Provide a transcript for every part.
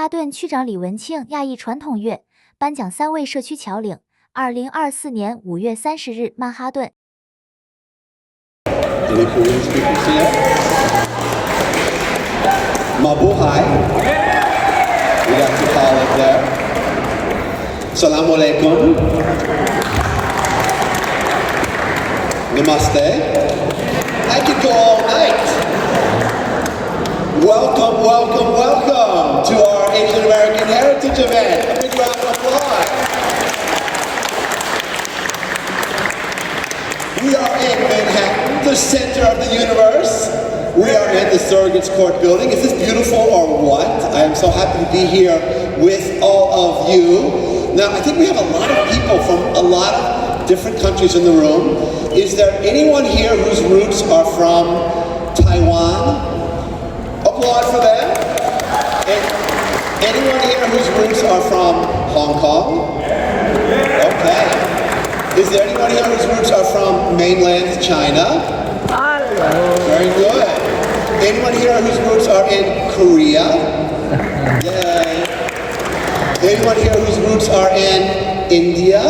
哈顿区长李文庆亚裔传统月颁奖3位社区侨领，2024年5月30日，曼哈顿。Mabuhay. We have to call it there. Assalamu alaikum. Namaste. I could go all night. Welcome, welcome, welcome to our Asian American Heritage event. A big round of applause. We are in Manhattan, the center of the universe. We are in the Surrogates Court building. Is this beautiful or what? I am so happy to be here with all of you. Now, I think we have a lot of people from a lot of different countries in the room. Is there anyone here whose roots are from Taiwan? Applaud for them. Anyone here whose roots are from Hong Kong? Okay. Is there anyone here whose roots are from mainland China? Very good. Anyone here whose roots are in Korea? Yay. Anyone here whose roots are in India?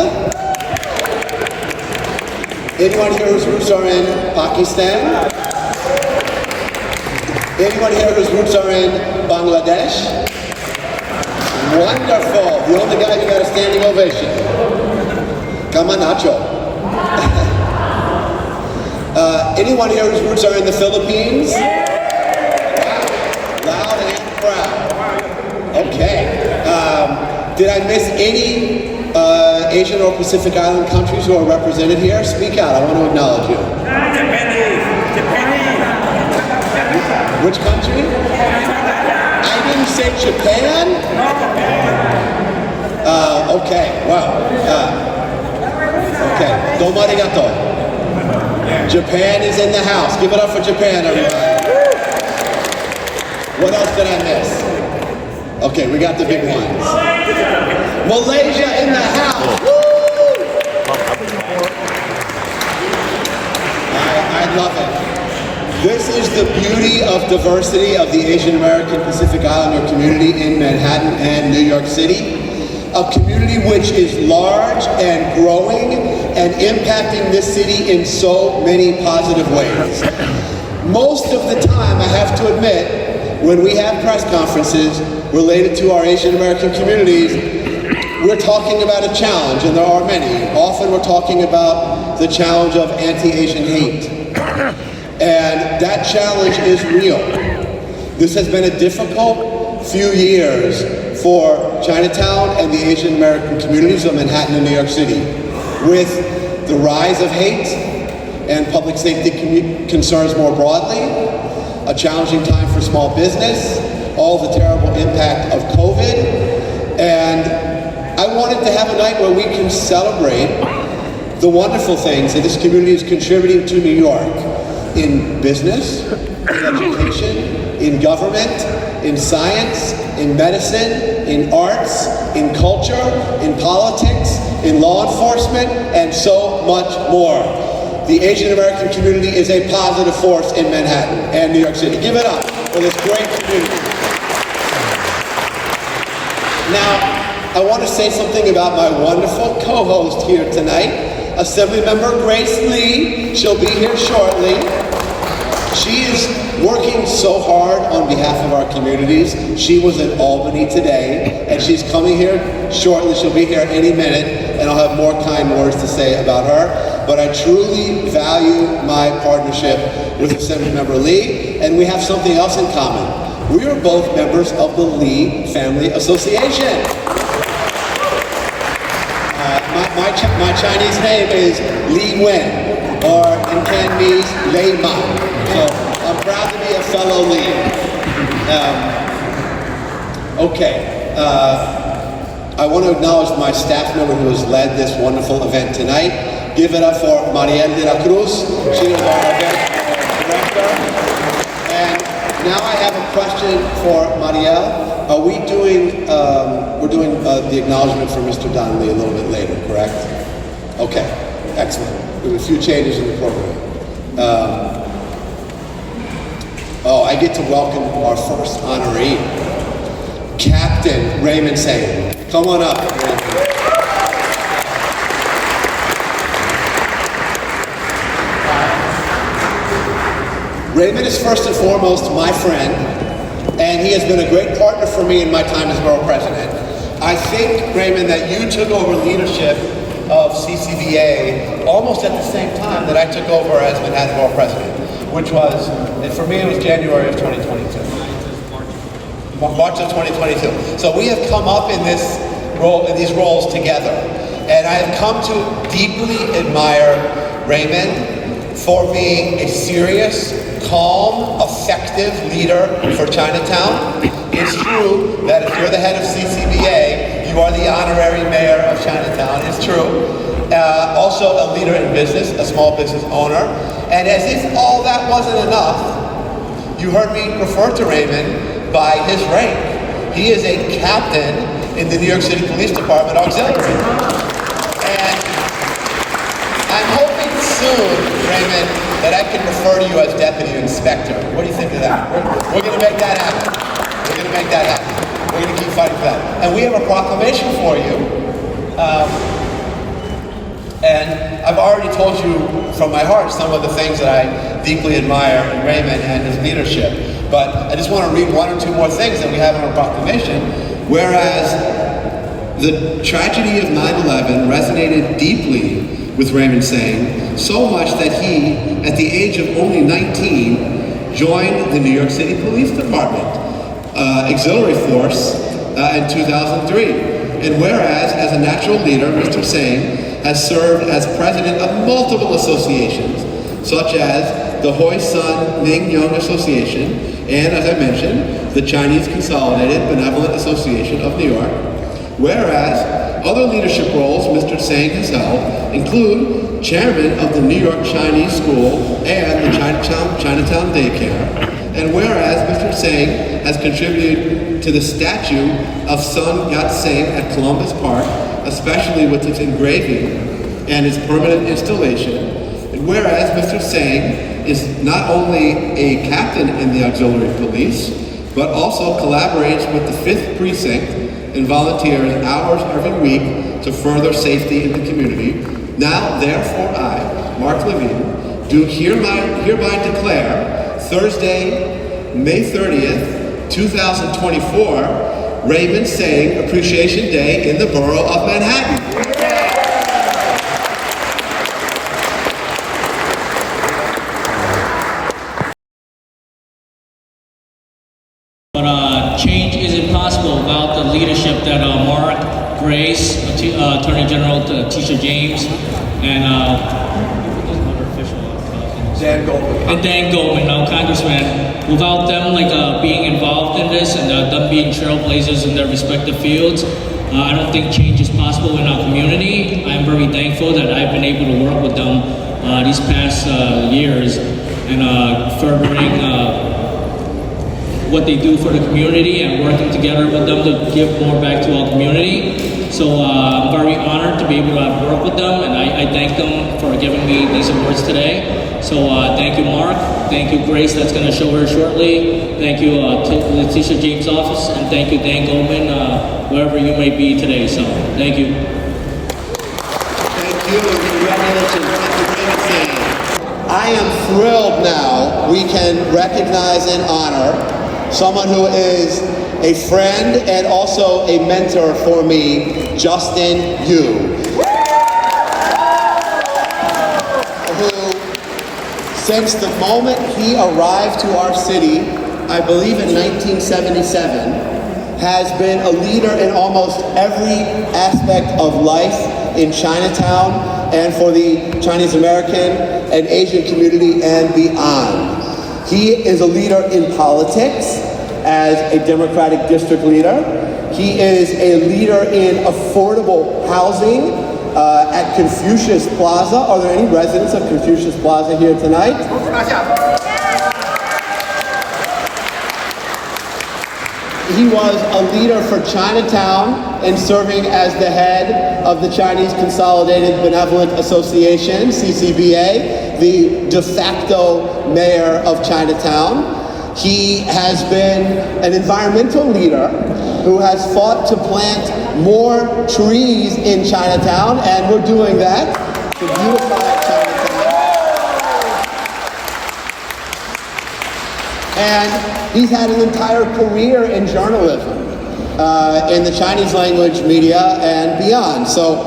Anyone here whose roots are in Pakistan? Anyone here whose roots are in Bangladesh? Wonderful. The only guy who got a standing ovation. Come on, Nacho. Anyone here whose roots are in the Philippines? Wow. Loud and proud. Okay. Did I miss any Asian or Pacific Island countries who are represented here? Speak out. I want to acknowledge you. Japanese. Which country? I didn't say Japan? Okay. Wow. Okay. Domo arigato. Japan is in the house. Give it up for Japan, everybody. What else did I miss? Okay, we got the big ones. Malaysia in the house. Woo! I love it. This is the beauty of diversity of the Asian American Pacific Islander community in Manhattan and New York City. A community which is large and growing and impacting this city in so many positive ways. Most of the time, I have to admit, when we have press conferences related to our Asian American communities, we're talking about a challenge, and there are many. Often we're talking about the challenge of anti-Asian hate. And that challenge is real. This has been a difficult few years for Chinatown and the Asian American communities of Manhattan and New York City, with the rise of hate and public safety concerns more broadly, a challenging time for small business, all the terrible impact of COVID, and I wanted to have a night where we can celebrate the wonderful things that this community is contributing to New York in business, in education, in government, in science, in medicine, in arts, in culture, in politics, in law enforcement, and so much more. The Asian American community is a positive force in Manhattan and New York City. Give it up for this great community. Now, I want to say something about my wonderful co-host here tonight, Assemblymember Grace Lee. She'll be here shortly. She is working so hard on behalf of our communities. She was in Albany today, and she's coming here shortly. She'll be here any minute, and I'll have more kind words to say about her. But I truly value my partnership with Assemblymember Lee, and we have something else in common. We are both members of the Lee Family Association. My Chinese name is Li Wen, or in Cantonese, Lei Ma. So I'm proud to be a fellow Lee. I want to acknowledge my staff member who has led this wonderful event tonight. Give it up for Mariel de la Cruz. She is our event director. And now I have a question for Mariel. Are we doing, we're doing the acknowledgement for Mr. Donnelly a little bit later, correct? Okay, excellent. We have a few changes in the program. I get to welcome our first honoree. Captain Raymond Tseng. Come on up. Raymond is first and foremost my friend, and he has been a great partner for me in my time as borough president. I think, Raymond, that you took over leadership of CCVA almost at the same time that I took over as Manhattan borough president, which was, and for me it was January of 2022. March of 2022. So we have come up in this role, in these roles together. And I have come to deeply admire Raymond for being a serious, calm, effective leader for Chinatown. It's true that if you're the head of CCBA, you are the honorary mayor of Chinatown. It's true. Also a leader in business, a small business owner. And as if all that wasn't enough, you heard me refer to Raymond by his rank. He is a captain in the New York City Police Department Auxiliary. And I'm hoping soon, Raymond, that I can refer to you as Deputy Inspector. What do you think of that? We're going to make that happen. We're going to make that happen. We're going to keep fighting for that. And we have a proclamation for you. And I've already told you from my heart some of the things that I deeply admire in Raymond and his leadership. But I just want to read one or two more things that we have in our proclamation. Whereas the tragedy of 9/11 resonated deeply with Raymond Tseng, so much that he, at the age of only 19, joined the New York City Police Department Auxiliary Force in 2003. And whereas, as a natural leader, Mr. Tseng has served as president of multiple associations, such as the Hoi Sun Ning Young Association, and as I mentioned, the Chinese Consolidated Benevolent Association of New York. Whereas, other leadership roles Mr. Tseng has held include chairman of the New York Chinese School and the Chinatown Daycare. And whereas Mr. Tseng has contributed to the statue of Sun Yat-sen at Columbus Park, especially with its engraving and its permanent installation. And whereas Mr. Tseng is not only a captain in the auxiliary police, but also collaborates with the 5th Precinct and volunteers hours every week to further safety in the community. Now, therefore, I, Mark Levine, do hereby declare Thursday, May 30th, 2024, Raymond Tseng Appreciation Day in the Borough of Manhattan. But change is impossible without the leadership that Mark, Grace, Attorney General Tisha James, and Dan Goldman, Congressman. Without them being involved in this and them being trailblazers in their respective fields, I don't think change is possible in our community. I'm very thankful that I've been able to work with them these past years and furthering what they do for the community and working together with them to give more back to our community. So I'm very honored to be able to work with them, and I thank them for giving me these awards today. So thank you, Mark. Thank you, Grace, that's going to show her shortly. Thank you, Letitia James' office, and thank you, Dan Goldman, wherever you may be today. So thank you. Thank you, and congratulations. I am thrilled now we can recognize and honor someone who is a friend and also a mentor for me, Justin Yu, who, since the moment he arrived to our city, I believe in 1977, has been a leader in almost every aspect of life in Chinatown and for the Chinese American and Asian community and beyond. He is a leader in politics as a Democratic district leader. He is a leader in affordable housing at Confucius Plaza. Are there any residents of Confucius Plaza here tonight? He was a leader for Chinatown in serving as the head of the Chinese Consolidated Benevolent Association, CCBA, the de facto mayor of Chinatown. He has been an environmental leader who has fought to plant more trees in Chinatown, and we're doing that to beautify Chinatown. And he's had an entire career in journalism, in the Chinese language media and beyond. So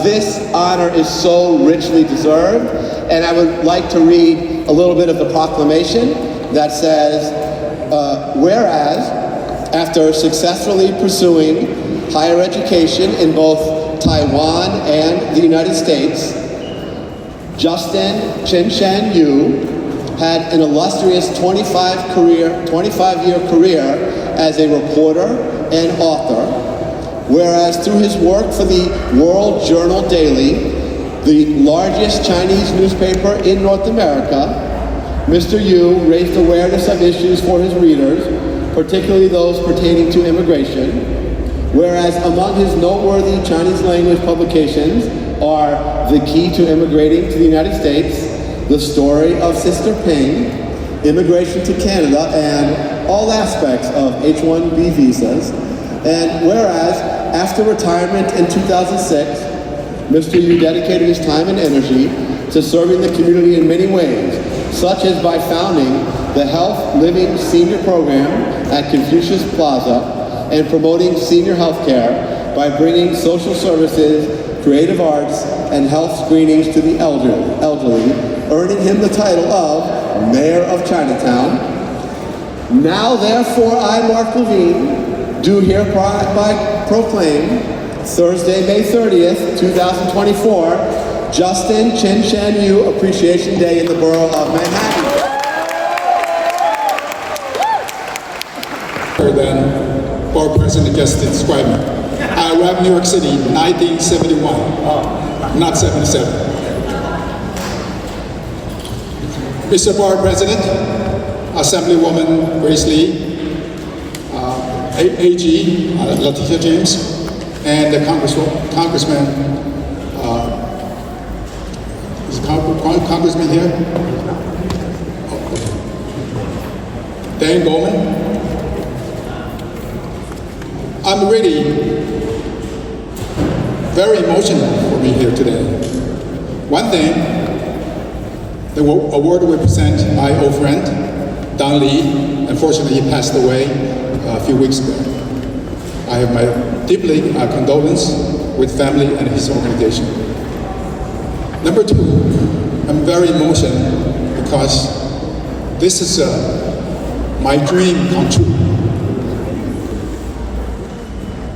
this honor is so richly deserved, and I would like to read a little bit of the proclamation that says, whereas after successfully pursuing higher education in both Taiwan and the United States, Justin Chen Yu had an illustrious 25-year career as a reporter and author, whereas through his work for the World Journal Daily, the largest Chinese newspaper in North America, Mr. Yu raised awareness of issues for his readers, particularly those pertaining to immigration, whereas among his noteworthy Chinese language publications are The Key to Immigrating to the United States, The Story of Sister Ping, Immigration to Canada, and all aspects of H-1B visas. And whereas, after retirement in 2006, Mr. Yu dedicated his time and energy to serving the community in many ways, such as by founding the Health Living Senior Program at Confucius Plaza and promoting senior health care by bringing social services, creative arts, and health screenings to the elderly, earning him the title of Mayor of Chinatown. Now, therefore, I, Mark Levine, do hereby proclaim Thursday, May 30th, 2024, Justin Chen Yu Appreciation Day in the borough of Manhattan. Than our president just described me. I arrived in New York City in 1971, not 77. Mr. Bar President, Assemblywoman Grace Lee, AG Letitia James, and the Congressman, is the Congressman here? Dan Goldman. I'm really very emotional for me here today. One thing, the award we present my old friend, Don Lee. Unfortunately, he passed away a few weeks ago. I have my deeply condolence with family and his organization. Number two, I'm very emotional because this is my dream come true.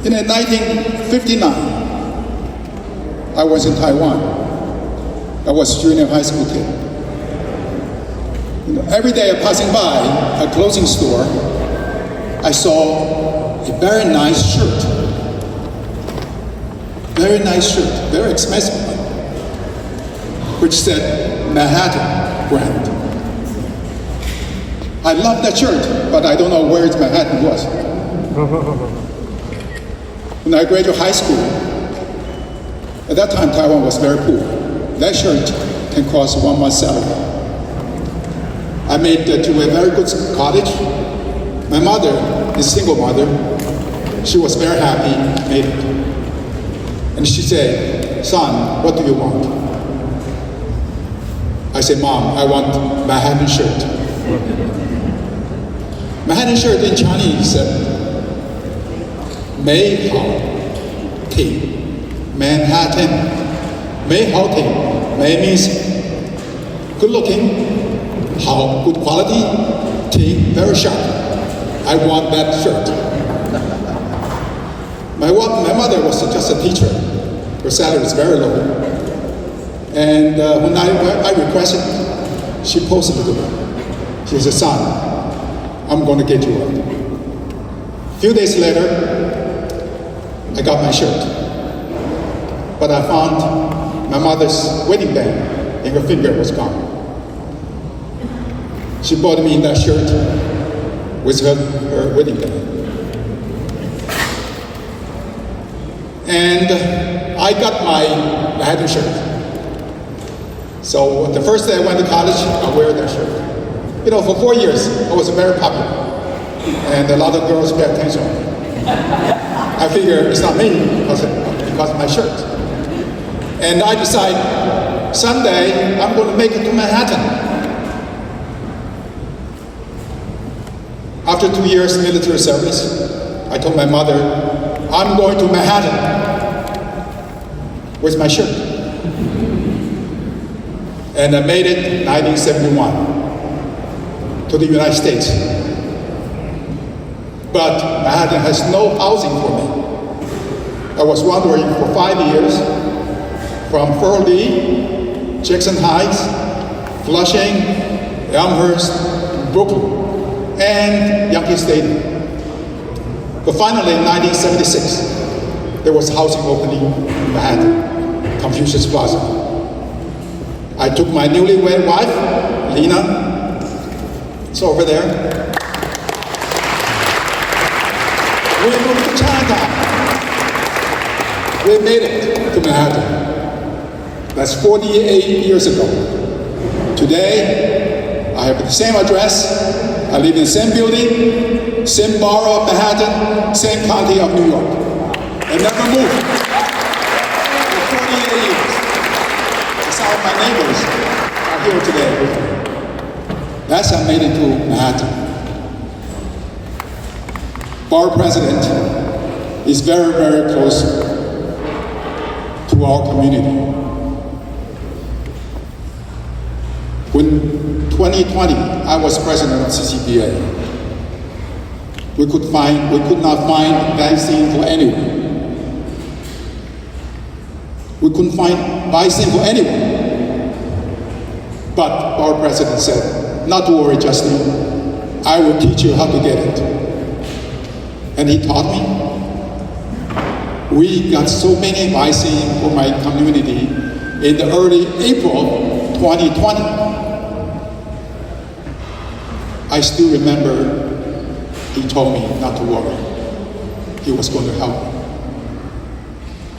In 1959, I was in Taiwan. I was a junior high school kid. Every day passing by a clothing store, I saw a very nice shirt. Very nice shirt, very expensive one, which said Manhattan brand. I love that shirt, but I don't know where Manhattan was. When I graduated high school, at that time Taiwan was very poor. That shirt can cost 1 month's salary. I made it to a very good college. My mother is a single mother. She was very happy, made it. And she said, son, what do you want? I said, Mom, I want Manhattan shirt. Manhattan shirt in Chinese said, 美好挺 Manhattan 美好挺 May means good looking, 好 good quality, 挺 very sharp. I want that shirt. My mother was just a teacher. Her salary was very low. And when I requested, she posted it to me. She said, son, I'm going to get you one. A few days later, I got my shirt. But I found my mother's wedding band and her finger was gone. She bought me that shirt with her wedding band. And I got my Manhattan shirt. So the first day I went to college, I wear that shirt. You know, for 4 years, I was very popular. And a lot of girls pay attention. I figure it's not me because of my shirt. And I decide someday I'm going to make it to Manhattan. After 2 years military service, I told my mother, I'm going to Manhattan. Where's my shirt? And I made it in 1971 to the United States. But Manhattan has no housing for me. I was wandering for 5 years from Furley, Jackson Heights, Flushing, Elmhurst, Brooklyn, and Yankee Stadium. But finally, in 1976, there was housing opening in Manhattan, Confucius Plaza. I took my newlywed wife, Lena, it's over there. We moved to Chinatown. We made it to Manhattan. That's 48 years ago. Today, I have the same address. I live in the same building, same borough of Manhattan, same county of New York. I never moved for 48 years. Some of my neighbors are here today with me. That's how I made it to Manhattan. Borough president is very, very close to our community. When 2020, I was president of CCPA. We could not find vaccine for anyone. We couldn't find vaccine for anyone. But our president said, not to worry, Justin, I will teach you how to get it. And he taught me. We got so many vaccine for my community in the early April 2020. I still remember he told me not to worry. He was going to help me.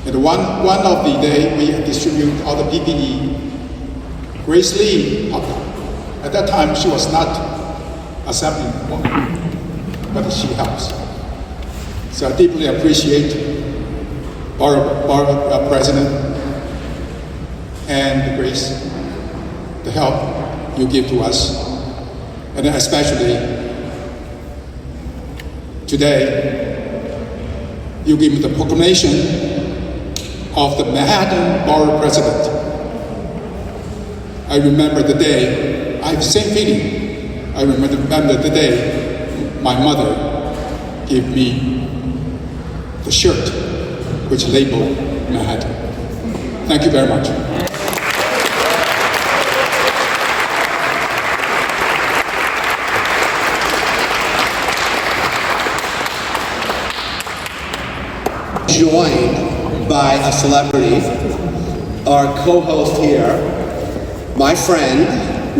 And one of the day we distributed all the PPE. Grace Lee helped out. At that time, she was not assembling woman, but she helps. So I deeply appreciate our president and Grace, the help you give to us. And especially today, you give me the proclamation of the Manhattan Borough President. I remember the day, I have the same feeling. I remember the day my mother gave me the shirt which labeled Manhattan. Thank you very much. Joined by a celebrity, our co-host here, my friend,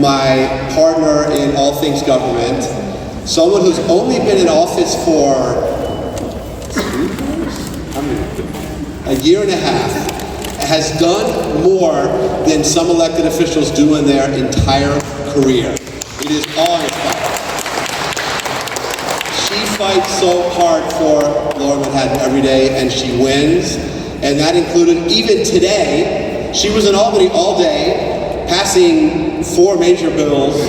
my partner in all things government, someone who's only been in office for a year and a half, has done more than some elected officials do in their entire career. It is awe-inspiring. She fights so hard for Lower Manhattan every day, and she wins. And that included, even today, she was in Albany all day, passing 4 major bills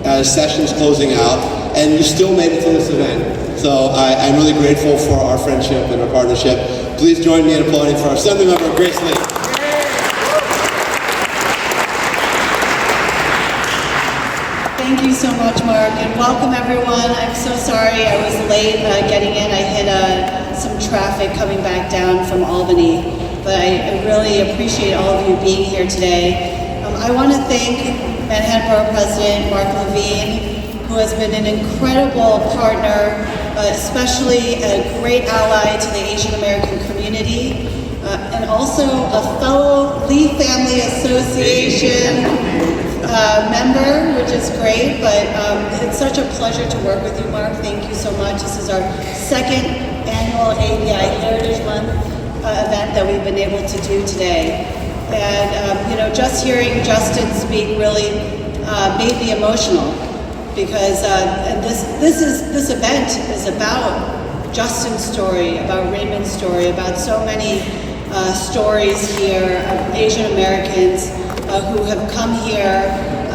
as session's closing out, and you still made it to this event. So I'm really grateful for our friendship and our partnership. Please join me in applauding for our Assembly member, Grace Lee. Thank you so much, Mark, and welcome everyone. I'm so sorry I was late getting in. I hit some traffic coming back down from Albany, but I really appreciate all of you being here today. I want to thank Manhattan Borough President Mark Levine, who has been an incredible partner, especially a great ally to the Asian American community, and also a fellow Lee Family Association member, which is great, but it's such a pleasure to work with you, Mark. Thank you so much. This is our 2nd annual ABI Heritage Month event that we've been able to do today. And just hearing Justin speak really made me emotional, because this event is about Justin's story, about Raymond's story, about so many stories here of Asian Americans who have come here,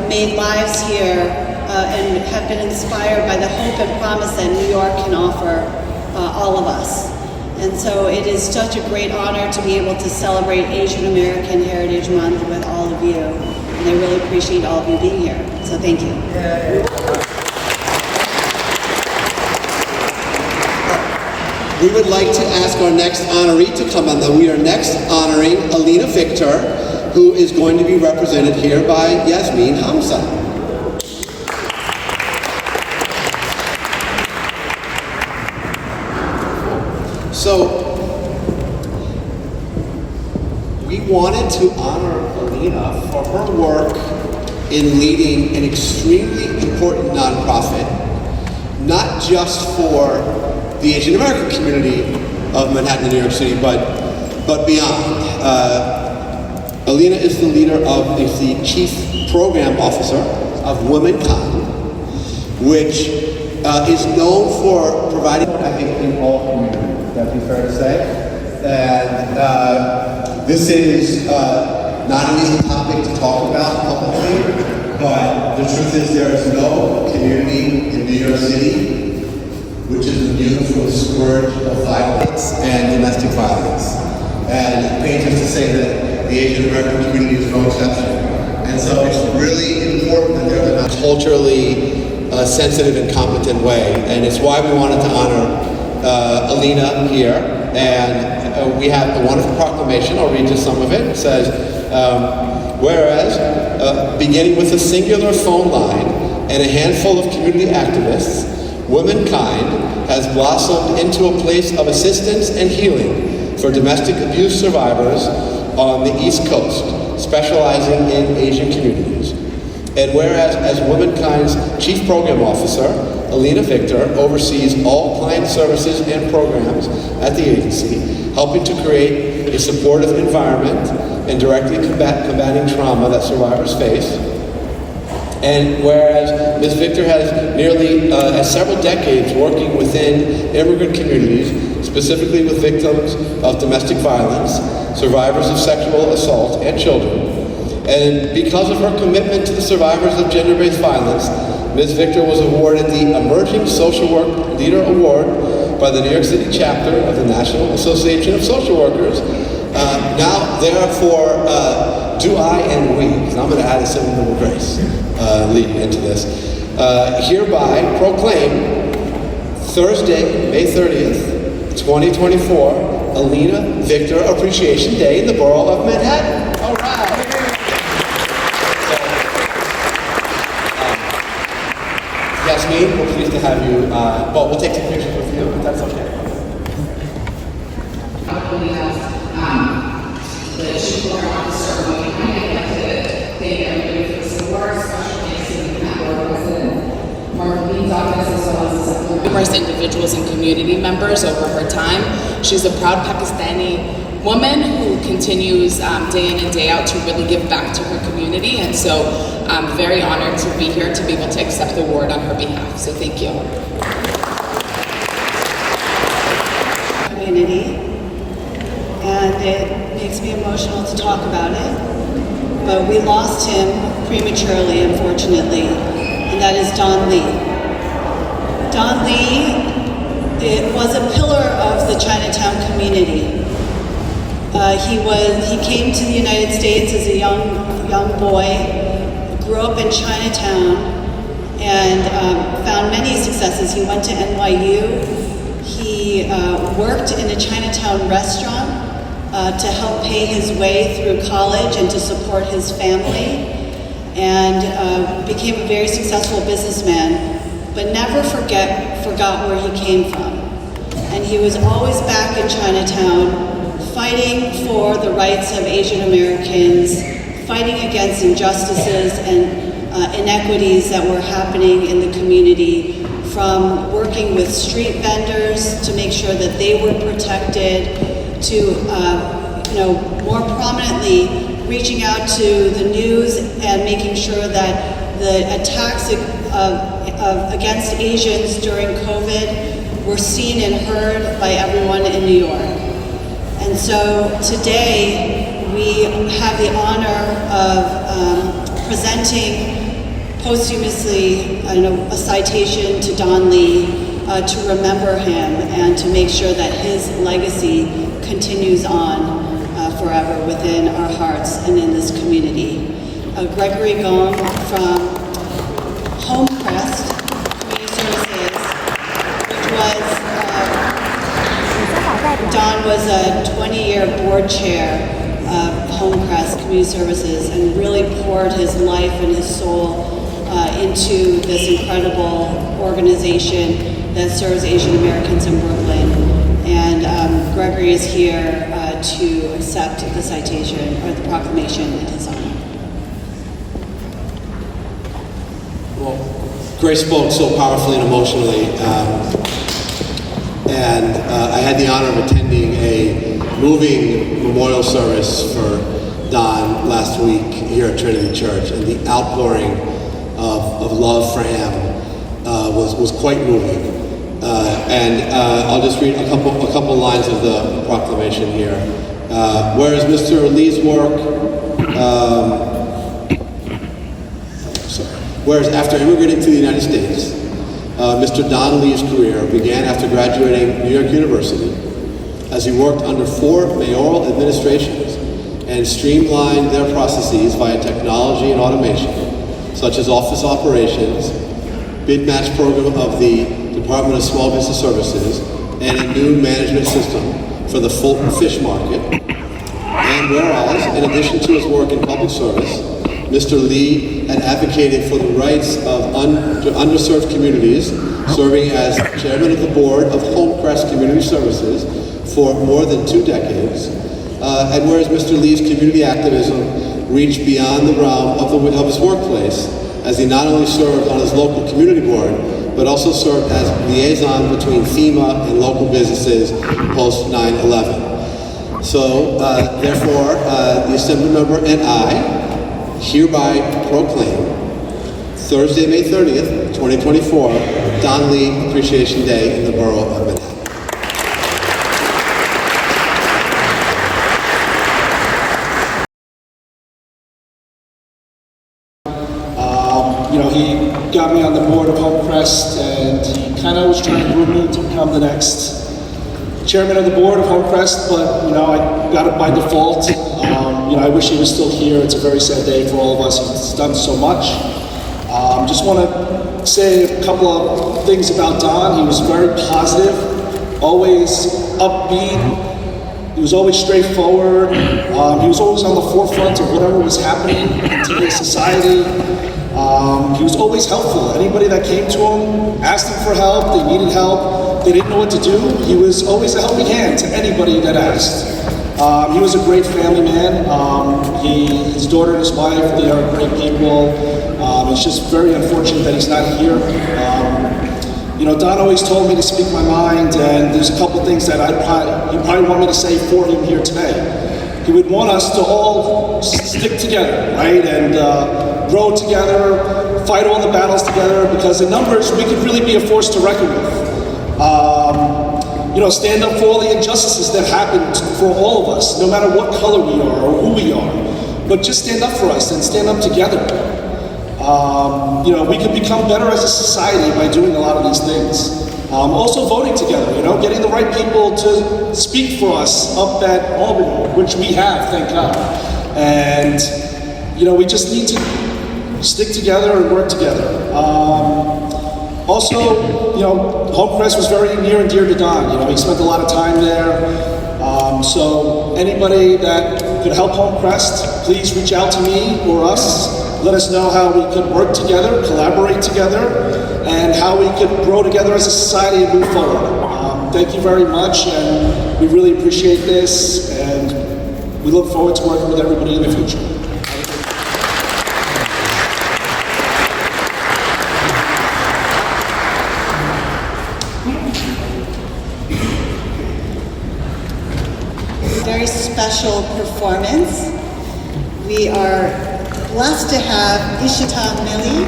made lives here, and have been inspired by the hope and promise that New York can offer all of us. And so it is such a great honor to be able to celebrate Asian American Heritage Month with all of you. And I really appreciate all of you being here. So thank you. We would like to ask our next honoree to come on. We are next honoring Alina Victor, who is going to be represented here by Yasmin Hamza. So, we wanted to honor Alina for her work in leading an extremely important nonprofit, not just for the Asian American community of Manhattan, New York City, but beyond. Alina is the leader of, is the Chief Program Officer of Womankind, which is known for providing, I think, in all communities. That'd be fair to say. And this is not an easy topic to talk about publicly, but the truth is there is no community in New York City which is immune from the scourge of violence and domestic violence. And it pains us to say that the Asian American community is no exception. And so it's really important that there's a culturally sensitive and competent way. And it's why we wanted to honor Alina here, and we have a wonderful proclamation. I'll read just some of it. It says, whereas, beginning with a singular phone line and a handful of community activists, Womankind has blossomed into a place of assistance and healing for domestic abuse survivors on the East Coast, specializing in Asian communities. And whereas, as Womankind's Chief Program Officer, Alina Victor oversees all client services and programs at the agency, helping to create a supportive environment and directly combating trauma that survivors face. And whereas Ms. Victor has has several decades working within immigrant communities, specifically with victims of domestic violence, survivors of sexual assault, and children. And because of her commitment to the survivors of gender-based violence, Ms. Victor was awarded the Emerging Social Work Leader Award by the New York City chapter of the National Association of Social Workers. Now, therefore, do I and we, and I'm going to add a symbol of grace leading into this, hereby proclaim Thursday, May 30th, 2024, Alina Victor Appreciation Day in the borough of Manhattan. All right. Yasmin, we're pleased to have you. Well, we'll take some pictures with you, if that's okay. We have the Chief Program Officer of Womankind. I'd like to thank everybody for the support, special thanks to the Board President Mark Lee's office, as well as numerous individuals and community members over her time. She's a proud Pakistani woman who continues day in and day out to really give back to her community, and so I'm very honored to be here to be able to accept the award on her behalf. So thank you. Community, and it makes me emotional to talk about it, but we lost him prematurely, unfortunately, and that is Don Lee. Don Lee, it was a pillar of the Chinatown community. He came to the United States as a young boy, grew up in Chinatown, and found many successes. He went to NYU. He worked in a Chinatown restaurant to help pay his way through college and to support his family, and became a very successful businessman, but never forgot where he came from. And he was always back in Chinatown, fighting for the rights of Asian Americans, fighting against injustices and inequities that were happening in the community, from working with street vendors to make sure that they were protected, to more prominently reaching out to the news and making sure that the attacks against Asians during COVID were seen and heard by everyone in New York. And so today we have the honor of presenting posthumously a citation to Don Lee to remember him and to make sure that his legacy continues on forever within our hearts and in this community. Gregory Gom from Homecrest Community Services, which was, Don was a 20-year board chair of Homecrest Community Services and really poured his life and his soul into this incredible organization that serves Asian Americans in Brooklyn. And Gregory is here to accept the citation or the proclamation in his honor. Well, Grace spoke so powerfully and emotionally, and I had the honor of attending a moving memorial service for Don last week here at Trinity Church, and the outpouring of love for him was quite moving. And I'll just read a couple lines of the proclamation here. Whereas Mr. Lee's work, whereas after immigrating to the United States, Mr. Don Lee's career began after graduating New York University, as he worked under 4 mayoral administrations and streamlined their processes via technology and automation, such as office operations, bid match program of the Department of Small Business Services, and a new management system for the Fulton Fish Market. And whereas, in addition to his work in public service, Mr. Lee had advocated for the rights of underserved communities, serving as chairman of the board of Homecrest Community Services for more than 2 decades. And whereas Mr. Lee's community activism reached beyond the realm of his workplace, as he not only served on his local community board, but also served as liaison between FEMA and local businesses post 9/11. So, therefore, the Assembly member and I hereby proclaim Thursday, May 30th, 2024, Don Lee Appreciation Day in the Borough of Manhattan. He got me on the board of Homecrest, and he kind of was trying to groom me to become the next chairman of the board of Homecrest, but I got it by default. I wish he was still here. It's a very sad day for all of us. He's done so much. Just want to say a couple of things about Don. He was very positive, always upbeat. He was always straightforward. He was always on the forefront of whatever was happening in today's society. He was always helpful. Anybody that came to him, asked him for help, they needed help, they didn't know what to do, he was always a helping hand to anybody that asked. He was a great family man. His daughter and his wife, they are great people. It's just very unfortunate that he's not here. Don always told me to speak my mind, and there's a couple things that he'd probably want me to say for him here today. He would want us to all stick together, right? And grow together, fight all the battles together, because in numbers, we could really be a force to reckon with. Stand up for all the injustices that happened for all of us, no matter what color we are or who we are. But just stand up for us and stand up together. We could become better as a society by doing a lot of these things. Also voting together, getting the right people to speak for us up at Albany, which we have, thank God. And, we just need to stick together and work together. Also, Homecrest was very near and dear to Don. He spent a lot of time there. So anybody that could help Homecrest, please reach out to me or us. Let us know how we could work together, collaborate together, and how we could grow together as a society and move forward. Thank you very much, and we really appreciate this, and we look forward to working with everybody in the future. Very special performance. We are blessed to have Ishita Mili,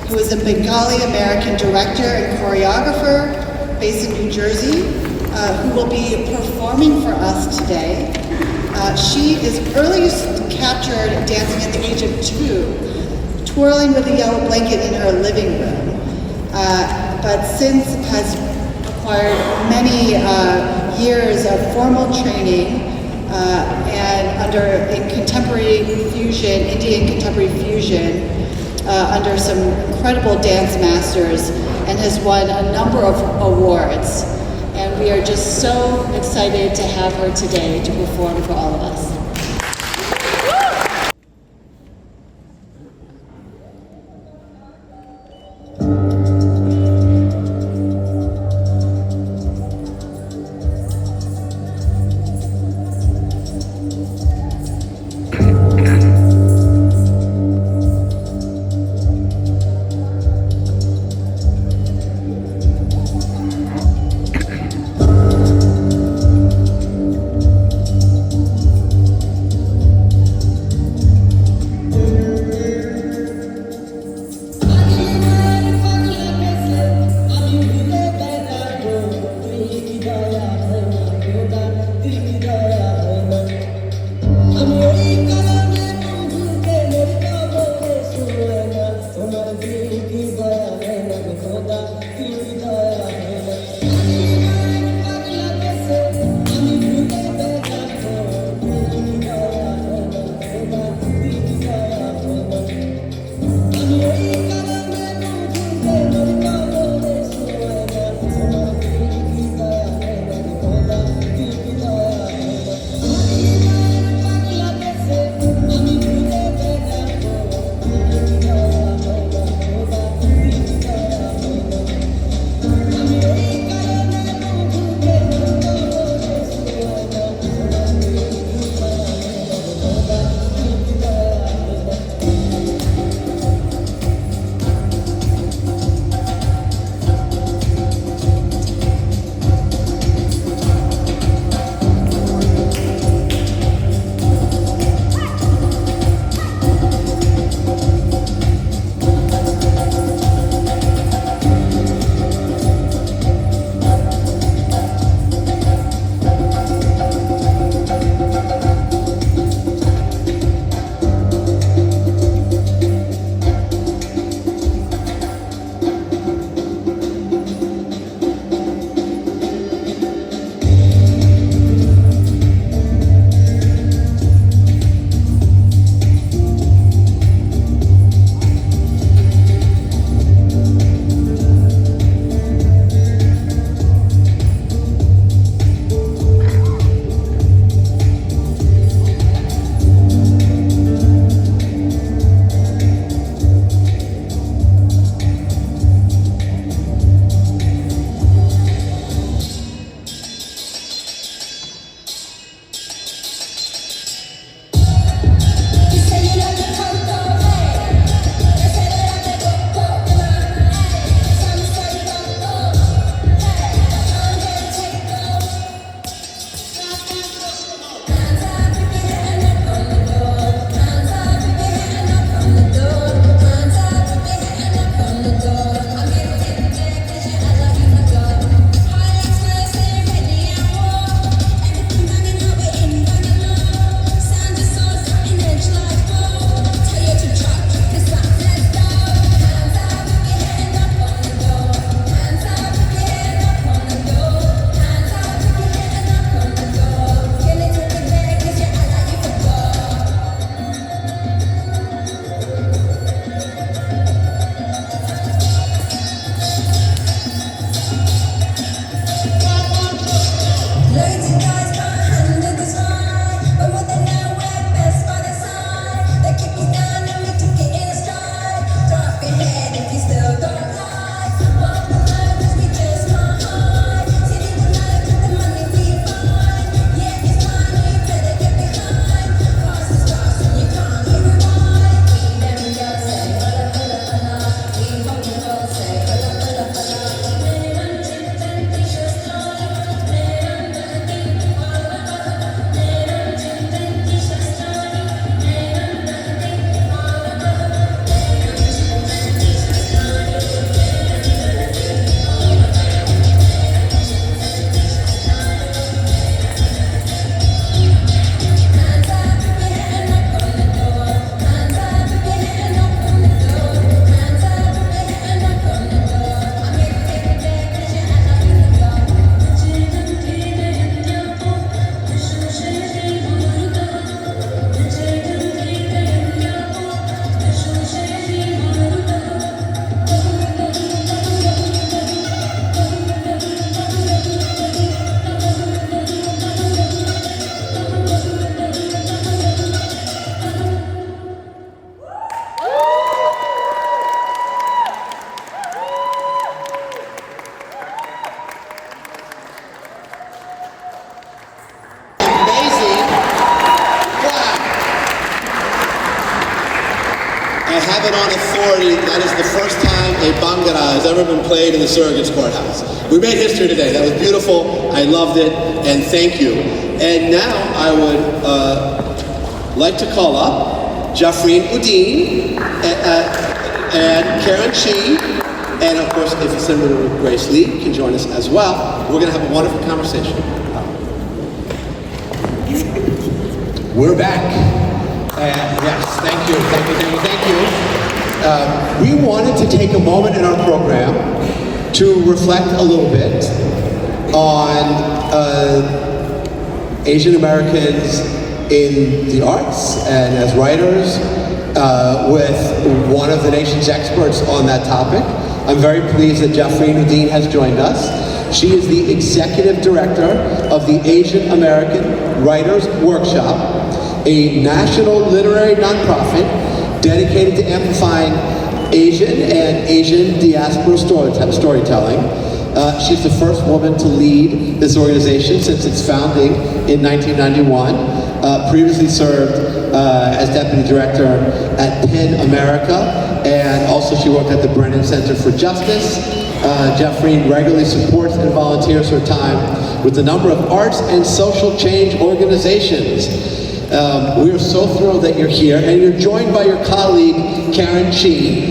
who is a Bengali American director and choreographer, based in New Jersey, who will be performing for us today. She is earliest captured dancing at the age of 2, twirling with a yellow blanket in her living room, but since has acquired many years of formal training and in contemporary fusion, Indian contemporary fusion, under some incredible dance masters, and has won a number of awards. And we are just so excited to have her today to perform for all of us. I have it on authority. That is the first time a Bhangra has ever been played in the Surrogates Courthouse. We made history today. That was beautiful. I loved it, and thank you. And now I would like to call up Jafreen Udine and Karen Chi, and of course, if Senator Grace Lee can join us as well. We're going to have a wonderful conversation. We're back. Yes, thank you. We wanted to take a moment in our program to reflect a little bit on Asian Americans in the arts and as writers with one of the nation's experts on that topic. I'm very pleased that Jafreen Udine has joined us. She is the Executive Director of the Asian American Writers Workshop, a national literary nonprofit dedicated to amplifying Asian and Asian diaspora storytelling. She's the first woman to lead this organization since its founding in 1991. Previously served as Deputy Director at PEN America, and also she worked at the Brennan Center for Justice. Jafreen regularly supports and volunteers her time with a number of arts and social change organizations. We are so thrilled that you're here, and you're joined by your colleague, Karen Chi,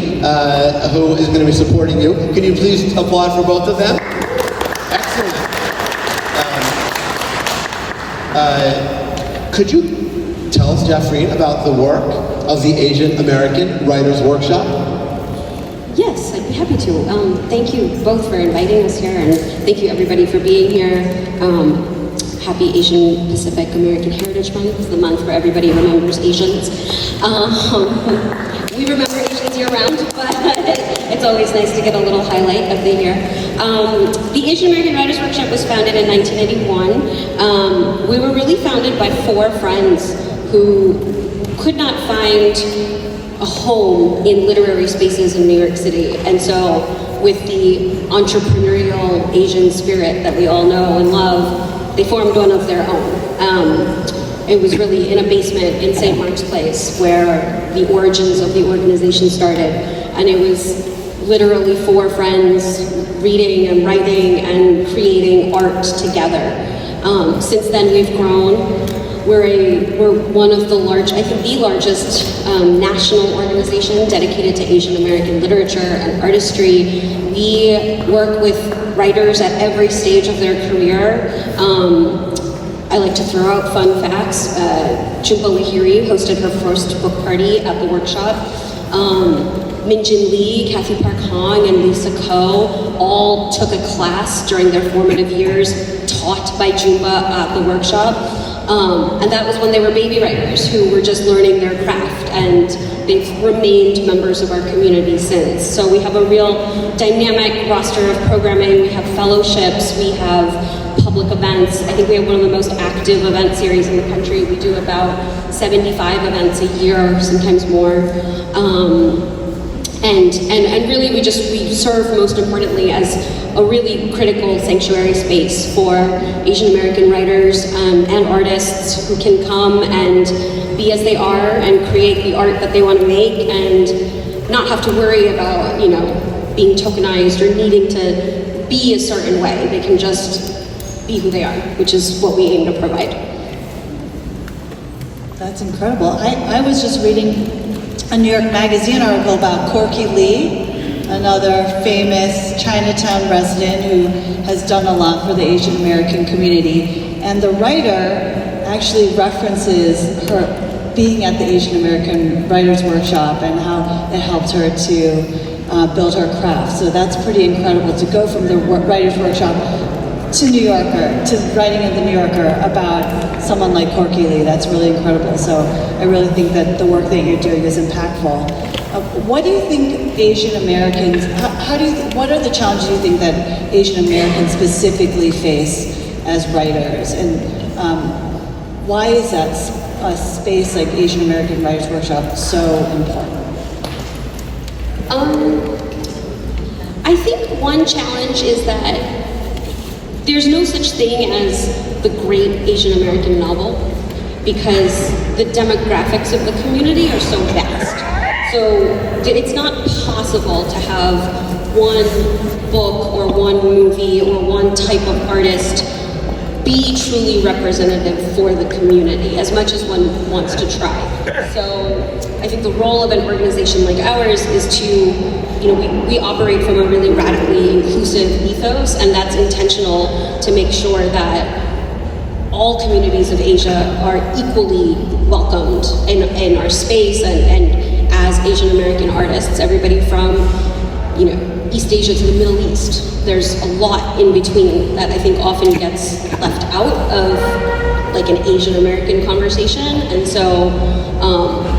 who is going to be supporting you. Can you please applaud for both of them? Excellent. Could you tell us, Jafreen, about the work of the Asian American Writers Workshop? Yes, I'd be happy to. Thank you both for inviting us here, and thank you everybody for being here. Happy Asian Pacific American Heritage Month, the month where everybody remembers Asians. We remember Asians year-round, but it's always nice to get a little highlight of the year. The Asian American Writers Workshop was founded in 1991. We were really founded by 4 friends who could not find a home in literary spaces in New York City. And so with the entrepreneurial Asian spirit that we all know and love, they formed one of their own. It was really in a basement in St. Mark's Place where the origins of the organization started. And it was literally 4 friends reading and writing and creating art together. Since then we've grown. We're one of the I think the largest national organization dedicated to Asian American literature and artistry. We work with writers at every stage of their career. I like to throw out fun facts. Jhumpa Lahiri hosted her first book party at the workshop. Min-Jin Lee, Kathy Park Hong, and Lisa Ko all took a class during their formative years taught by Jhumpa at the workshop. And that was when they were baby writers who were just learning their craft, and they've remained members of our community since. So we have a real dynamic roster of programming. We have fellowships, we have public events. I think we have one of the most active event series in the country. We do about 75 events a year, sometimes more. And really we serve most importantly as a really critical sanctuary space for Asian American writers and artists who can come and be as they are and create the art that they want to make and not have to worry about, being tokenized or needing to be a certain way. They can just be who they are, which is what we aim to provide. That's incredible. I was just reading a New York Magazine article about Corky Lee, another famous Chinatown resident who has done a lot for the Asian American community. And the writer actually references her being at the Asian American Writers Workshop and how it helped her to build her craft. So that's pretty incredible to go from the Writers Workshop to New Yorker, to writing in the New Yorker about someone like Corky Lee. That's really incredible. So I really think that the work that you're doing is impactful. What do you think Asian Americans, what are the challenges you think that Asian Americans specifically face as writers? And why is that a space like Asian American Writers Workshop so important? I think one challenge is that there's no such thing as the great Asian American novel because the demographics of the community are so vast. So it's not possible to have one book or one movie or one type of artist be truly representative for the community, as much as one wants to try. So I think the role of an organization like ours is to, we operate from a really radically inclusive ethos, and that's intentional to make sure that all communities of Asia are equally welcomed in our space, and as Asian American artists, everybody from, East Asia to the Middle East. There's a lot in between that I think often gets left out of like an Asian American conversation, and so,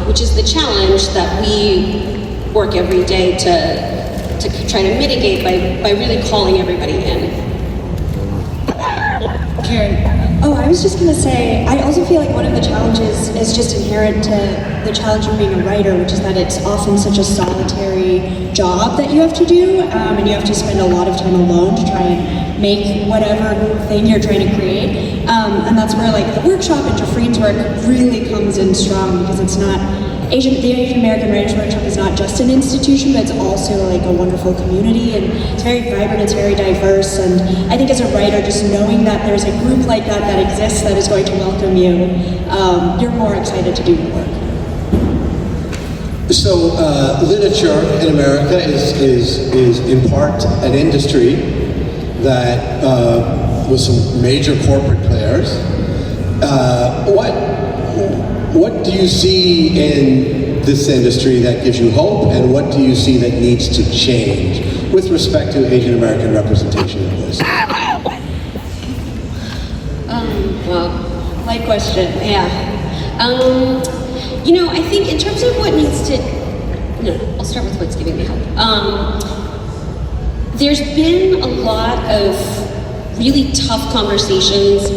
which is the challenge that we work every day to try to mitigate by really calling everybody in. Karen. Oh, I was just going to say, I also feel like one of the challenges is just inherent to the challenge of being a writer, which is that it's often such a solitary job that you have to do, and you have to spend a lot of time alone to try and make whatever thing you're trying to create. And that's where like the workshop and Jeffreen's work really comes in strong, because it's not, the Asian American Writers Workshop is not just an institution, but it's also like a wonderful community, and it's very vibrant, it's very diverse, and I think as a writer, just knowing that there's a group like that that exists that is going to welcome you, you're more excited to do your work. So literature in America is in part an industry that with some major corporate players. What do you see in this industry that gives you hope, and what do you see that needs to change with respect to Asian American representation in this? Well, light question, yeah. I think in terms of what needs to, I'll start with what's giving me hope. There's been a lot of really tough conversations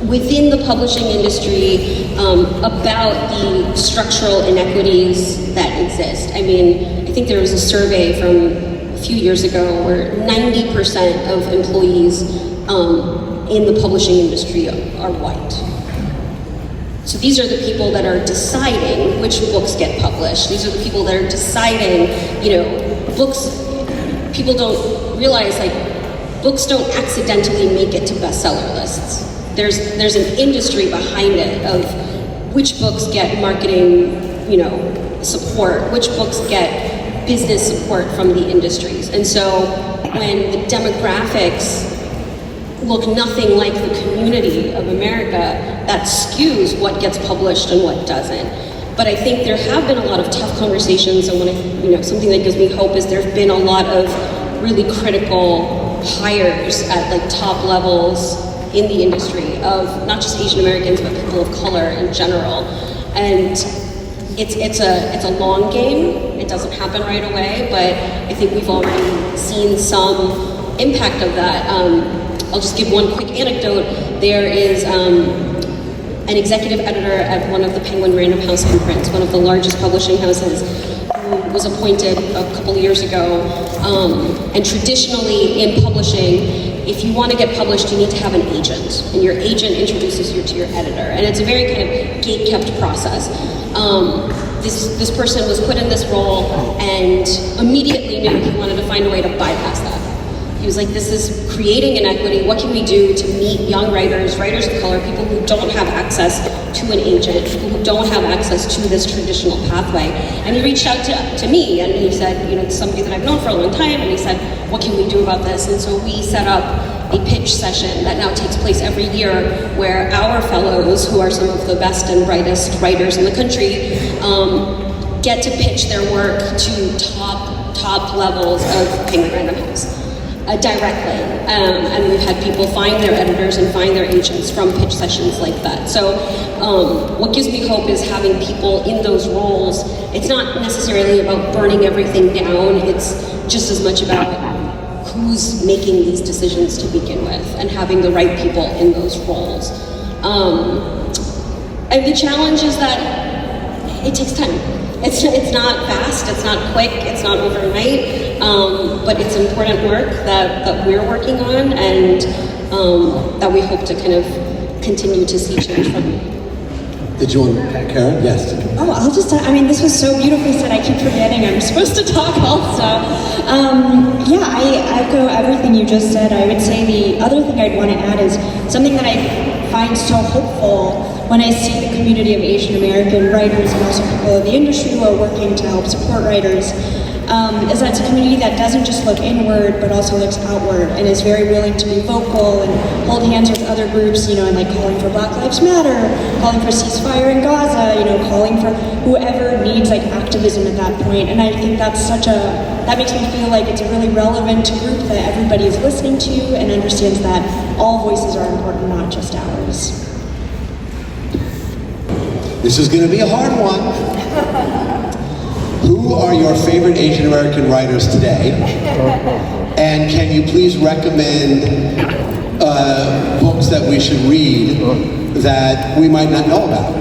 within the publishing industry about the structural inequities that exist. I mean, I think there was a survey from a few years ago where 90% of employees in the publishing industry are white. So these are the people that are deciding which books get published. These are the people that are deciding, books, people don't realize, like, books don't accidentally make it to bestseller lists. There's an industry behind it of which books get marketing, support, which books get business support from the industries. And so when the demographics look nothing like the community of America, that skews what gets published and what doesn't. But I think there have been a lot of tough conversations, and something that gives me hope is there's been a lot of really critical hires at like top levels in the industry of not just Asian Americans, but people of color in general. And it's a long game. It doesn't happen right away, but I think we've already seen some impact of that. I'll just give one quick anecdote. There is an executive editor at one of the Penguin Random House imprints, one of the largest publishing houses, who was appointed a couple years ago. And traditionally in publishing, if you want to get published, you need to have an agent, and your agent introduces you to your editor. And it's a very kind of gate-kept process. This person was put in this role and immediately knew he wanted to find a way to bypass that. He was like, this is creating inequity. What can we do to meet young writers, writers of color, people who don't have access to an agent, people who don't have access to this traditional pathway? And he reached out to me, and he said, it's somebody that I've known for a long time, and he said, what can we do about this? And so we set up a pitch session that now takes place every year, where our fellows, who are some of the best and brightest writers in the country, get to pitch their work to top levels of Penguin Random House. Directly, and we've had people find their editors and find their agents from pitch sessions like that. So what gives me hope is having people in those roles. It's not necessarily about burning everything down, it's just as much about who's making these decisions to begin with and having the right people in those roles. And the challenge is that it takes time. It's not fast, it's not quick, it's not overnight, but it's important work that we're working on, and that we hope to kind of continue to see change from. Did you want Karen? Yes. Oh, I'll just, I mean, this was so beautifully said, I keep forgetting I'm supposed to talk also. Yeah, I echo everything you just said. I would say the other thing I'd want to add is something that I find so hopeful when I see the community of Asian American writers and also people in the industry who are working to help support writers, is that it's a community that doesn't just look inward, but also looks outward and is very willing to be vocal and hold hands with other groups, you know, and like calling for Black Lives Matter, calling for ceasefire in Gaza, you know, calling for whoever needs like activism at that point. And I think that's that makes me feel like it's a really relevant group that everybody is listening to and understands that all voices are important, not just ours. This is going to be a hard one. Who are your favorite Asian American writers today? And can you please recommend books that we should read that we might not know about?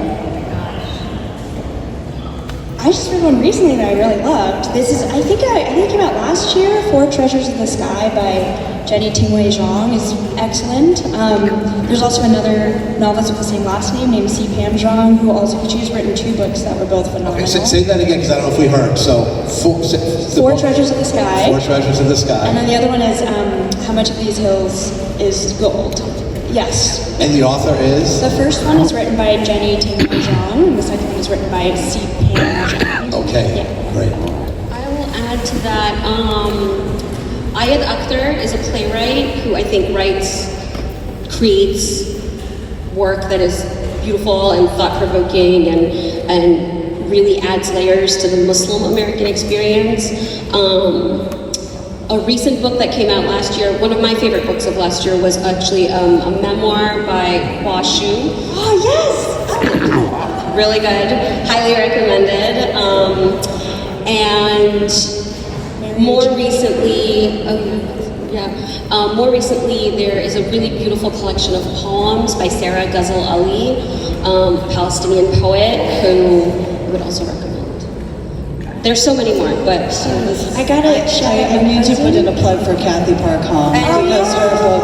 I just read one recently that I really loved. This is, I think it came out last year. Four Treasures of the Sky by Jenny Tingwei Zhang is excellent. There's also another novelist with the same last name named C. Pam Zhang, she's written two books that were both phenomenal. Okay, say that again because I don't know if we heard. So, Four Treasures of the Sky. Four Treasures of the Sky. And then the other one is How Much of These Hills is Gold. Yes. And the author is? The first one is written by Jenny Tingwei Zhang, and the second one is written by C. Pam Zhang. Okay, yeah. Great. I will add to that. Ayad Akhtar is a playwright who I think creates work that is beautiful and thought-provoking and really adds layers to the Muslim American experience. A recent book that came out last year, one of my favorite books of last year was actually a memoir by Hua Xu. Oh, yes! Really good, highly recommended. And more recently, there is a really beautiful collection of poems by Sarah Ghazal Ali, a Palestinian poet who I would also recommend. There's so many more, but I need to put in a plug for Kathy Parkham because her book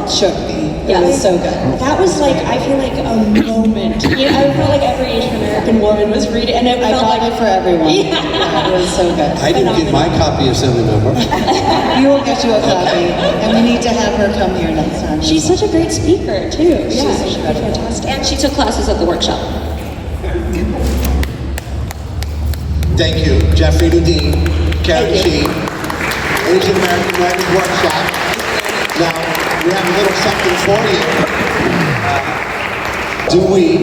shook me. It was so good. That was like, I feel like a moment. You know, I felt like every Asian American woman was reading, and I got it for everyone. Yeah, it was so good. I didn't get my copy of Assemblymember. We will get you a copy, and we need to have her come here next time. She's such a great speaker too. She's fantastic. And she took classes at the workshop. Thank you, Jeffrey Ludin, Karen Chi, Asian American Writers Workshop. Now, we have a little something for you. Do we,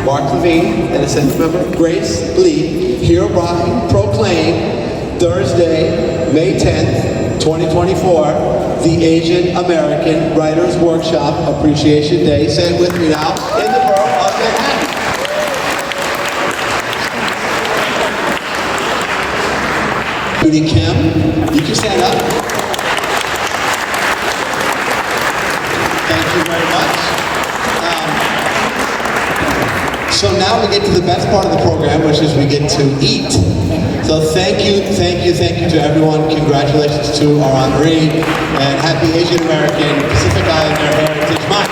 Mark Levine, and Assemblymember Grace Lee, hereby proclaim Thursday, May 10th, 2024, the Asian American Writers Workshop Appreciation Day. Say it with me now, in the borough of Manhattan. Judy Kim, you can stand up. Thank you very much. So now we get to the best part of the program, which is we get to eat. So thank you to everyone. Congratulations to our honoree, and happy Asian American Pacific Islander Heritage Month.